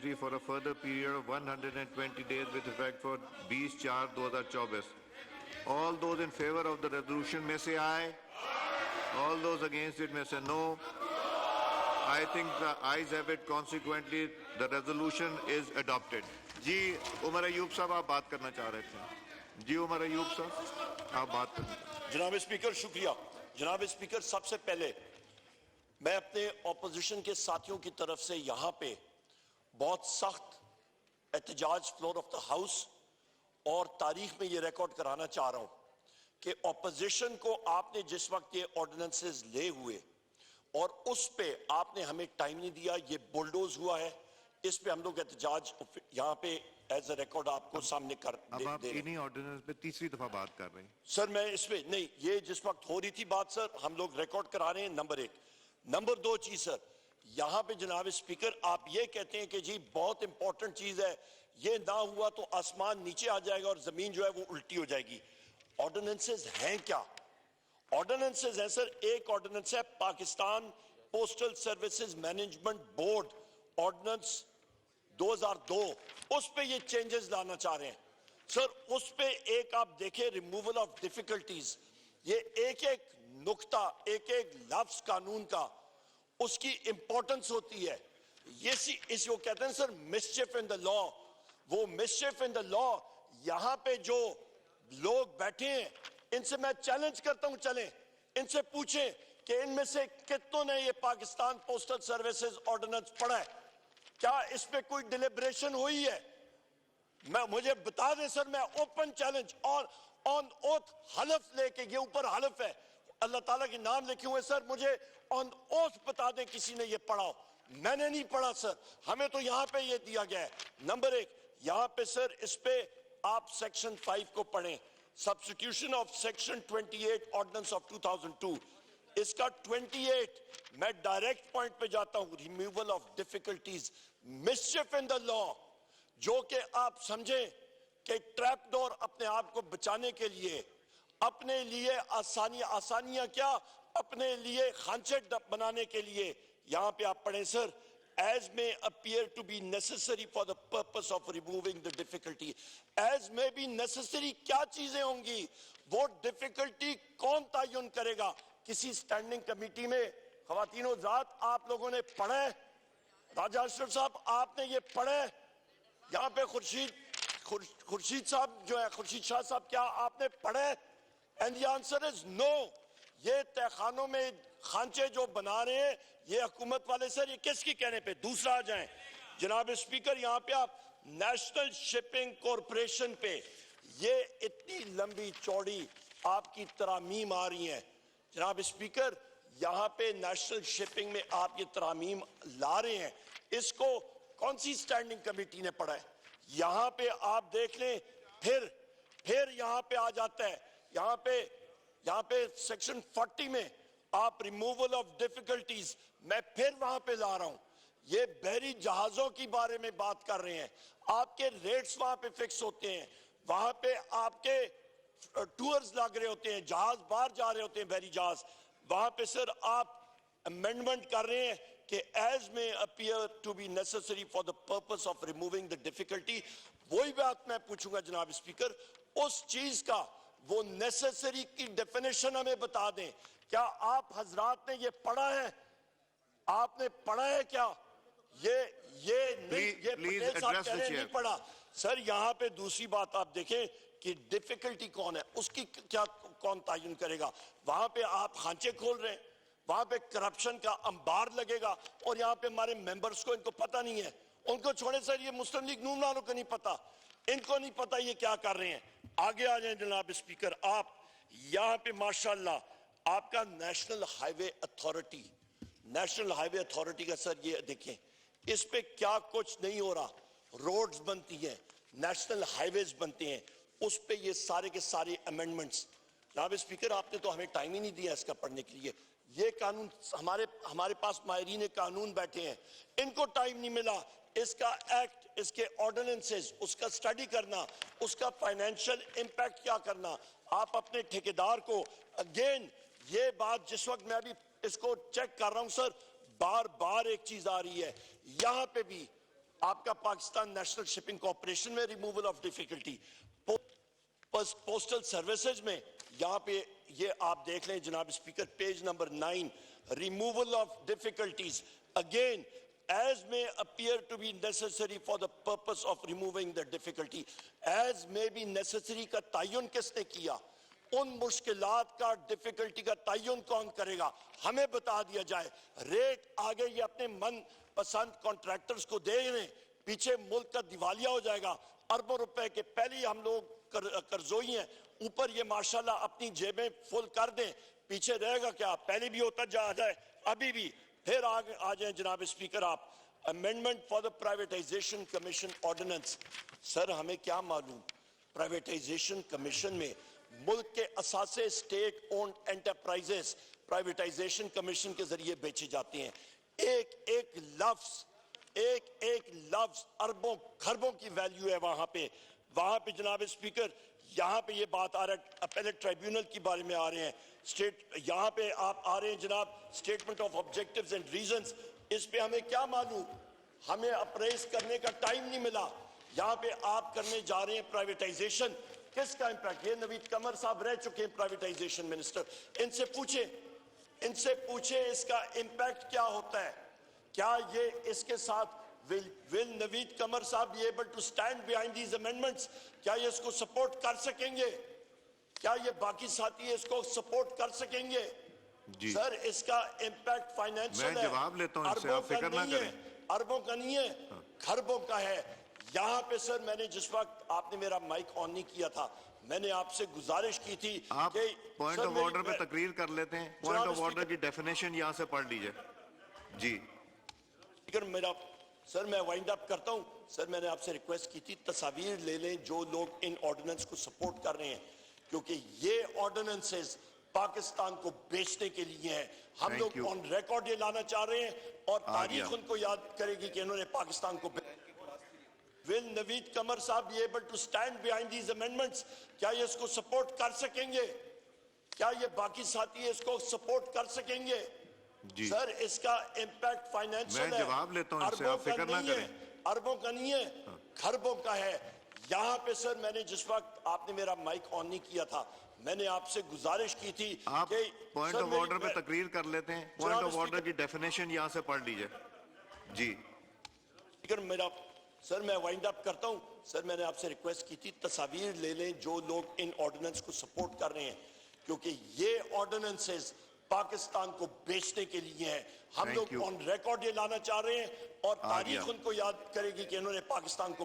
2023 for a further period of 120 days with effect for 20/4/2024. All those in favor of the resolution may say aye. All those against it may say no. I think the ayes have it. Consequently, the resolution is adopted. جی عمر ایوب صاحب آپ بات کرنا چاہ رہے تھے. جی عمر ایوب صاحب آپ بات کرنا. جناب اسپیکر شکریہ. جناب اسپیکر سب سے پہلے میں اپنے اپوزیشن کے ساتھیوں کی طرف سے یہاں پہ بہت سخت احتجاج فلور آف دا ہاؤس اور تاریخ میں یہ ریکارڈ کرانا چاہ رہا ہوں کہ اپوزیشن کو آپ نے جس وقت یہ آرڈیننسز لے ہوئے اور اس پہ آپ نے ہمیں ٹائم نہیں دیا, یہ بلڈوز ہوا ہے, اس پہ ہم لوگ احتجاج یہاں پہ ایز اے ریکارڈ آپ کو سامنے کر دے رہے ہیں. اب آپ انہی آرڈیننس پہ تیسری دفعہ بات کر رہے ہیں. سر میں اس پہ نہیں, یہ جس وقت ہو رہی تھی بات سر ہم لوگ ریکارڈ کرا رہے ہیں. نمبر ایک. نمبر دو چیز سر, یہاں پہ جناب اسپیکر آپ یہ کہتے ہیں کہ جی بہت امپورٹنٹ چیز ہے, یہ نہ ہوا تو آسمان نیچے آ جائے گا اور زمین جو ہے وہ الٹی ہو جائے گی. آرڈیننسز ہیں کیا؟ آرڈیننسز ہیں سر. ایک آرڈیننس ہے Pakistan postal services management board ordinance 2002, اس پہ یہ چینجز لانا چاہ رہے ہیں سر. اس پہ ایک آپ دیکھیں ریموول آف ڈیفیکلٹیز, یہ ایک ایک نقطہ ایک ایک لفظ قانون کا اس کی امپورٹنس ہوتی ہے. یہ اس کو کہتے ہیں سر مسچف ان دا لا. وہ مسچف ان دا لا یہاں پہ جو لوگ بیٹھے ہیں ان سے میں چیلنج کرتا ہوں, چلیں ان سے پوچھیں کہ ان میں سے کتنوں نے یہ پاکستان پوسٹل سروسز آرڈیننس پڑھا ہے؟ کیا اس پہ کوئی ڈیلیبریشن ہوئی ہے؟ مجھے بتا دیں سر, میں اوپن چیلنج اور آن اوتھ حلف لے کے, یہ اوپر حلف ہے اللہ تعالیٰ کے نام لکھے ہوئے سر, مجھے آن اوتھ بتا دیں کسی نے یہ پڑھا ہو. میں نے نہیں پڑھا سر, ہمیں تو یہاں پہ یہ دیا گیا ہے. نمبر ایک, یہاں پہ سر اس پہ آپ سیکشن 5 کو پڑھیں, substitution of section 28 ordinance of 2002. اس کا 28 میں ڈائریکٹ پوائنٹ پہ جاتا ہوں, ریموول آف ڈیفیکلٹیز مسچف ان دا لا, جو کہ آپ سمجھیں کہ ٹریپ ڈور اپنے آپ کو بچانے کے لیے, اپنے لیے آسانیاں کیا, اپنے لیے خانچے بنانے کے لیے. یہاں پہ آپ پڑھیں سر, as may appear to be necessary for the purpose of removing the difficulty. as may be necessary کیا چیزیں ہوں گی, وہ ڈیفیکلٹی کون تعین کرے گا؟ کسی سٹینڈنگ کمیٹی میں خواتین و ذات آپ لوگوں نے پڑھا ہے؟ راجہ اشرف صاحب آپ نے یہ پڑھا ہے؟ یہاں پہ خورشید صاحب جو ہے, خورشید شاہ صاحب, کیا آپ نے پڑھا ہے؟ اینڈ دی آنسر از نو. یہ تہ خانوں میں خانچے جو بنا رہے ہیں یہ حکومت والے سر, یہ کس کی کہنے پہ؟ دوسرا آ جائیں جناب اسپیکر, یہاں پہ آپ نیشنل شپنگ کارپوریشن پہ یہ اتنی لمبی چوڑی آپ کی ترامیم آ رہی ہیں. جناب اسپیکر یہاں پہ نیشنل شپنگ میں آپ یہ ترامیم لا رہے ہیں, اس کو کون سی سٹینڈنگ کمیٹی نے پڑھا ہے؟ یہاں پہ آپ دیکھ لیں, پھر یہاں پہ آ جاتا ہے, یہاں پہ سیکشن 40 میں آپ ریموول آف ڈیفیکلٹیز, میں پھر وہاں پہ لا رہا ہوں, یہ بحری جہازوں کی بارے میں بات کر رہے ہیں. آپ کے ریٹس وہاں پہ فکس ہوتے ہیں, وہاں پہ آپ کے ٹورز لگ رہے ہوتے ہیں, جہاز باہر جا رہے ہوتے ہیں بحری جہاز. وہاں پہ سر آپ امینڈمنٹ کر رہے ہیں کہ as may appear to be necessary for the purpose of removing the difficulty. وہی بات میں پوچھوں گا جناب اسپیکر, اس چیز کا وہ نیسیسری کی ڈیفینیشن ہمیں بتا دیں. کیا آپ حضرات نے یہ پڑھا ہے؟ آپ نے پڑھا ہے کیا؟ یہ پٹیل صاحب کہہ رہے ہیں نہیں پڑھا. سر یہاں پہ دوسری بات آپ دیکھیں کہ ڈیفیکلٹی کون ہے, اس کی کیا کون تعین کرے گا؟ وہاں پہ آپ خانچے کھول رہے ہیں, وہاں پہ کرپشن کا انبار لگے گا, اور یہاں پہ ہمارے ممبرز کو ان کو پتہ نہیں ہے. ان کو چھوڑے سر, یہ مسلم لیگ نون والوں کو نہیں پتا, ان کو نہیں پتا یہ کیا کر رہے ہیں. آگے آ جائیں جناب اسپیکر, آپ یہاں پہ ماشاءاللہ آپ کا نیشنل ہائی وے اتھارٹی کا سر یہ دیکھیں, اس پہ کیا کچھ نہیں ہو رہا. روڈز بنتی ہیں, نیشنل ہائی ویز بنتے ہیں, اس پہ یہ سارے کے سارے امینڈمنٹس. جناب اسپیکر آپ نے تو ہمیں ٹائم ہی نہیں دیا اس کا پڑھنے کے لیے. یہ قانون ہمارے پاس ماہرین قانون بیٹھے ہیں, ان کو ٹائم نہیں ملا اس کا ایکٹ, اس کے آرڈیننسز, اس کا سٹڈی کرنا, اس کا فائنینشل امپیکٹ کیا کرنا. آپ اپنے ٹھیکیدار کو اگین یہ بات, جس وقت میں ابھی اس کو چیک کر رہا ہوں سر, بار بار ایک چیز آ رہی ہے, یہاں پہ بھی آپ کا پاکستان نیشنل شپنگ کارپوریشن میں removal of difficulty, postal services میں یہاں پہ یہ آپ دیکھ لیں جناب speaker page number 9، removal of difficulties again as may appear to be necessary for the purpose of removing the difficulty. As may be necessary کا تعین کس نے کیا؟ ان مشکلات کا ڈیفیکلٹی کا تعین کون کرے گا؟ ہمیں بتا دیا جائے، ریٹ آگے یہ اپنے من پسند کانٹریکٹرز کو دے دیں، پیچھے ملک کا دیوالیہ ہو جائے گا، اربوں روپے کے پہلے ہم لوگ قرضوئی ہیں، اوپر یہ ماشاءاللہ اپنی جیبیں فل کر دیں، پیچھے رہے گا کیا؟ پہلے بھی ہوتا جا رہا ہے، ابھی بھی۔ پھر آ جائیں جناب اسپیکر آپ، amendment for the privatisation commission ordinance. Sir ہمیں کیا معلوم پرائیویٹائزیشن کمیشن میں ملک کے اثاثے state owned enterprises privatisation commission کے ذریعے بیچے جاتے ہیں، ایک ایک لفظ اربوں خربوں کی ویلیو ہے وہاں پہ جناب اسپیکر۔ یہاں پہ یہ بات آ رہا ہے اپیلیٹ ٹرائیبیونل کے بارے میں آ رہے ہیں، یہاں پہ آپ آ رہے ہیں جناب statement of objectives and reasons, اس پہ ہمیں کیا معلوم؟ ہمیں اپریز کرنے کا ٹائم نہیں ملا۔ یہاں پہ آپ کرنے جا رہے ہیں پرائیویٹائزیشن، کس کا امپیکٹ؟ یہ نوید قمر صاحب رہ چکے ہیں پرائیویٹائزیشن منسٹر، ان سے پوچھیں اس کا امپیکٹ کیا ہوتا ہے؟ کیا یہ اس کے ساتھ will نوید قمر صاحب be able to stand behind these amendments؟ کیا یہ اس کو سپورٹ کر سکیں گے؟ کیا یہ باقی ساتھی اس کو سپورٹ کر سکیں گے؟ سر اس کا امپیکٹ فائنینشل ہے، میں جواب لیتا ہوں ان سے، آپ فکر نہ کریں، اربوں کا نہیں ہے، خربوں کا ہے۔ یہاں پہ سر میں نے جس وقت آپ نے میرا مائک آن نہیں کیا تھا، میں نے آپ سے گزارش کی تھی آپ کہ پوائنٹ آف آرڈر پہ تقریر کر لیتے ہیں، پوائنٹ آف آرڈر کی ڈیفینیشن یہاں سے پڑھ لیجئے۔ جی سر میں وائنڈ اپ کرتا ہوں۔ سر میں نے آپ سے ریکویسٹ کی تھی تصاویر لے لیں جو لوگ ان آرڈیننس کو سپورٹ کر رہے ہیں، کیونکہ یہ آرڈیننسز پاکستان کو بیچنے کے لیے ہیں۔ ہم لوگ آن ریکارڈ یہ لانا چاہ رہے ہیں اور تاریخ ان کو یاد کرے گی کہ انہوں نے پاکستان کو Will نوید قمر صاحب be able to stand behind these amendments؟ کیا یہ اس کو سپورٹ کر سکیں گے؟ کیا یہ باقی ساتھی اس کو سپورٹ کر سکیں گے؟ سر اس کا امپیکٹ فائنینشل ہے، میں جواب لیتا ہوں ان سے، آپ فکر نہ کریں، اربوں کا نہیں ہے، خربوں کا ہے۔ یہاں پہ سر میں نے جس وقت آپ نے میرا مائک آن نہیں کیا تھا، میں نے آپ سے گزارش کی تھی آپ کہ پوائنٹ آف آرڈر پہ تقریر کر لیتے ہیں، پوائنٹ آف آرڈر کی ڈیفینیشن یہاں سے پڑھ لیجئے۔ جی سر میں وائنڈ اپ کرتا ہوں۔ سر میں نے آپ سے ریکویسٹ کی تھی تصاویر لے لیں جو لوگ ان آرڈیننس کو سپورٹ کر رہے ہیں، کیونکہ یہ آرڈیننسز پاکستان کو بیچنے کے لیے ہیں۔ ہم لوگ آن ریکارڈ یہ لانا چاہ رہے ہیں اور تاریخ ان کو یاد کرے گی کہ انہوں نے پاکستان کو